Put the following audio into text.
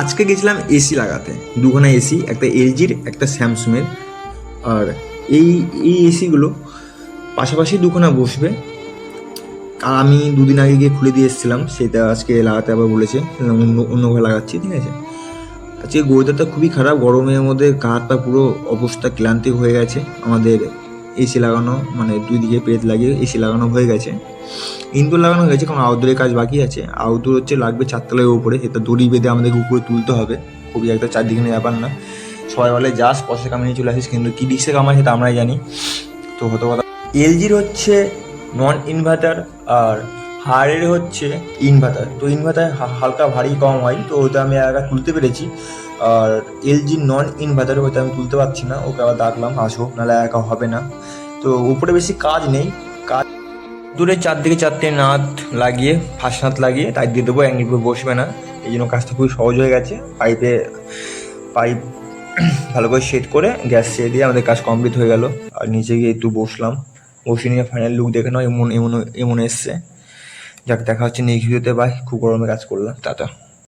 আজকে গেছিলাম এসি লাগাতে, দুখানা এসি, একটা এলজির একটা স্যামসুংয়ের। আর এই এই এসিগুলো পাশাপাশি দুখানা বসবে। আর আমি দুদিন আগে গিয়ে খুলে দিয়ে এসেছিলাম, সেটা আজকে লাগাতে আবার বলেছে, অন্যভাবে লাগাচ্ছি, ঠিক আছে। আজকে ওয়েদারটা খুবই খারাপ, গরমের মধ্যে গা হাত পা পুরো অবস্থা ক্লান্তি হয়ে গেছে আমাদের। এসি লাগানো মানে দুই দিকে পেট লাগিয়ে এসি লাগানো হয়ে গেছে, ইনডোর লাগানো হয়ে গেছে, কারণ আউটডোরের কাজ বাকি আছে। আউটডোর হচ্ছে লাগবে 4 তলার উপরে, সেটা দড়ি বেঁধে আমাদেরকে উপরে তুলতে হবে, খুবই একটা চারদিকে ব্যাপার না। সবাই বলে যাস পয়সা কামিয়ে নিয়ে চলে আসিস, কিন্তু কী দিচ্ছে কামায় সেটা আমরাই জানি। তো হতো কথা, এলজির হচ্ছে নন ইনভার্টার আর হারের হচ্ছে ইনভার্টার। তো ইনভার্টার হালকা ভারী কম হয়, তো ওটা আমি একা তুলতে পেরেছি। আর এলজির নন ইনভার্টার ওটা আমি তুলতে পারছি না, ওকে আবার ডাকলাম আসো, নাহলে একা হবে না। তো উপরে বেশি কাজ নেই, কাজ দূরে চারদিকে 4টে নাট লাগিয়ে, ফার্স্ট নাট লাগিয়ে তাই দিয়ে দেবো, অ্যাঙ্গেল করে বসবে না। এই জন্য কাজটা খুবই সহজ হয়ে গেছে। পাইপ ভালো করে সেট করে গ্যাস ছেড়ে দিয়ে আমাদের কাজ কমপ্লিট হয়ে গেল। আর নিচে গিয়ে একটু বসলাম, বসে নিয়ে ফাইনাল লুক দেখে নাও এমন এমন এমন এসছে। যাক, দেখা হচ্ছে নেক্সট ভিডিওতে। বাই, খুব গরমে কাজ করলাম, টাটা।